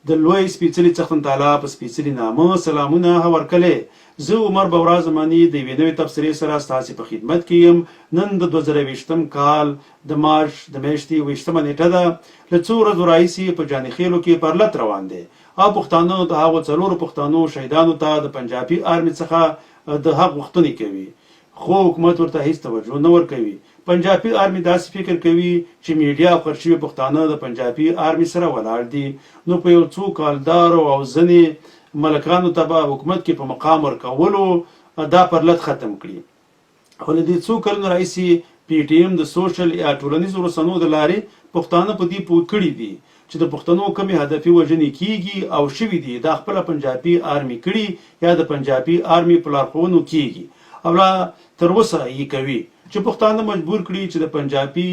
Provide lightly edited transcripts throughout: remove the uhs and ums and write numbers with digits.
د لوی سپېڅلي څښتن تعالی په سپېڅلي نامه سلامونه ورکړلې. زه عمر بورا زماني د یوې نوې تبصرې سره ستاسې په خدمت کې یم. نن د 2020 کال د مارچ د میاشتې 20 نیټه ده. له څو ورځو راهیسې په جانخیلو کې پرلت روان دی او پښتانه د هغو څلورو پښتنو شهیدانو ته د پنجابي آرمي څخه د حق غوښتنې کوي، خو حکومت ورته هیڅ توجه نه ورکوي. پنجابي آرمي داسې فکر کوي چې میډیا او خرچوي پښتانه د پنجابي آرمي سره ولاړ دي، نو په یو څو کالدارو او ځینې ملکانو ته به حکومت کې په مقام ورکولو دا پرلت ختم کړي. خو له دې څو کلونو راهیسې پی ټي ایم د سوشل یا ټولنیزو رسنیو د لارې پښتانه په دې پوه کړي دي چې د پښتنو کمې هدفي وژنې کیږي او شوي دي دا خپله پنجابي آرمي کړي یا د پنجابي آرمي په لارښوونو کیږي او لا تر اوسه یې کوي چې پښتانه مجبور کړي چې د پنجابي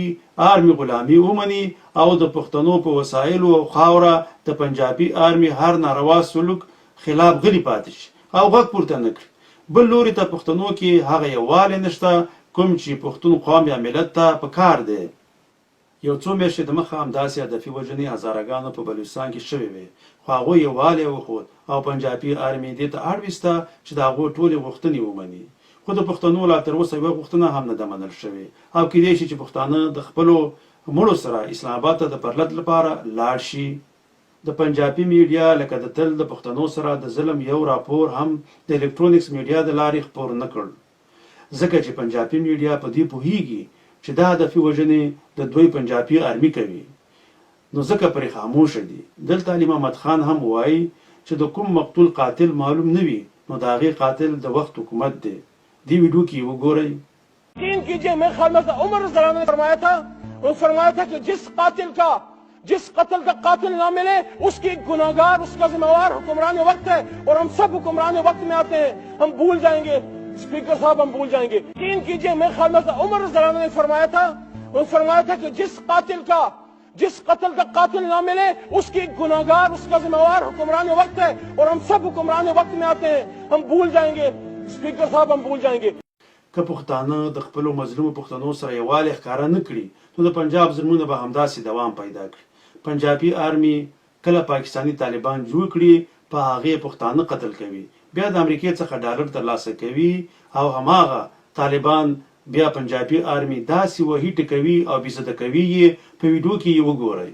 آرمي غلامي ومني او د پښتنو په وسایلو او خاوره د پنجابي آرمي هر ناروا سلوک خلاف غلي پاتې شي او غږ پورته نه کړي. بل لوري ته پښتنو کې هغه یووالی نشته کوم چې پښتون قوم یا ملت ته په کار دی. یو څو میاشتې دمخه همداسې هدفي وژنې هزارهګانو په بلوچستان کې شوې وې، خو هغوی یووالی وښود او پنجابي آرمي دې ته اړ ویسته چې د هغو ټولې غوښتنې ومني. خو د پښتنو لا تر اوسه یوه غوښتنه هم نه ده منل شوې او کیدای شي چې پښتانه د خپلو مړو سره اسلام آباد ته د پرلت لپاره لاړ شي. د پنجابي میډیا لکه د تل د پښتنو سره د ظلم یو راپور هم د الکترونیکس میډیا د لارې خپور نه کړ، ځکه چې پنجابي میډیا په دې پوهیږي چې دا هدفي وژنې د دوی پنجابي آرمي کوي، نو ځکه پرې خاموشه دي. دلته علي محمد خان هم وایي چې د کوم مقتول قاتل معلوم نه وي نو د هغې قاتل د وخت حکومت دی. دی ویډیو کې وګورئ. یقین کیجیے میں خیال میں عمر رضی اللہ عنہ نے فرمایا تھا کہ جس قتل کا قاتل نہ ملے اس کی گناہگار اس کا ذمہ وار حکمران وقت ہے اور ہم سب حکمران وقت میں آتے ہیں، ہم بھول جائیں گے اسپیکر صاحب، ہم بھول جائیں گے. یقین کیجیے میں خیال میں عمر رضی اللہ عنہ نے فرمایا تھا کہ جس قتل کا قاتل نہ ملے اس کی گناہگار اس کا ذمہ وار حکمران وقت ہے اور ہم سب حکمران وقت میں آتے ہیں، ہم بھول جائیں گے اسپیکر صاحب، ہم بھول جائیں گے. که پښتانه د خپلو مظلومو پښتنو سره یووالی ښکاره نه کړي نو د پنجاب ظلمونه به همداسې دوام پیدا کړي. پنجابي آرمي کله پاکستاني طالبان جوړ کړي په هغې پښتانه قتل کوي، بیا د امریکې څخه ډالر ترلاسه کوي او هماغه طالبان بیا پنجابي آرمي داسې وهي ټکوي او بېزده کوي یې. په ویډیو کې یې وګورئ.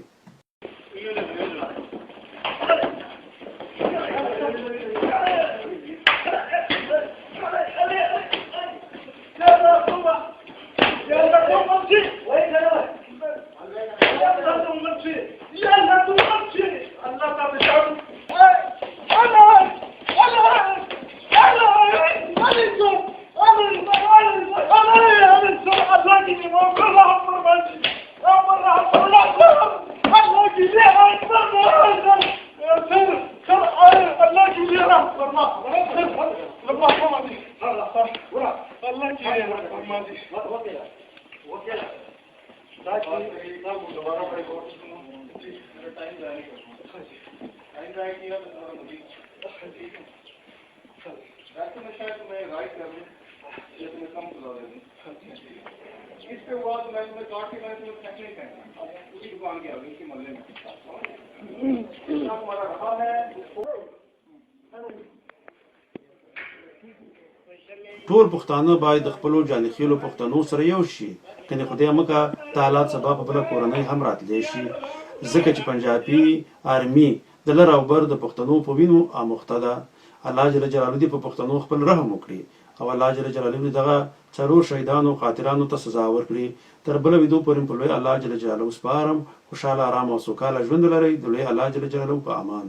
ټول پښتانه باید د خپلو جانخیلو پښتنو سره یو شي، کنې خدای مکه د حالات سبا په بله کورنۍ هم راتلی شي، ځکه چې پنجابي آرمي د لر او بر د پښتنو په وینو آموخته ده. الله جل جلاله دې په پښتنو خپل رحم وکړي او الله جل جلاله دې دغه څلور شهیدانو قاتلانو ته سزا ورکړي. تر بله ویدو پورې په لوی الله جل جلاله سپارم. خوشحاله، ارام او سوکاله ژوند لرئ. د لوی الله جل جلاله په امان.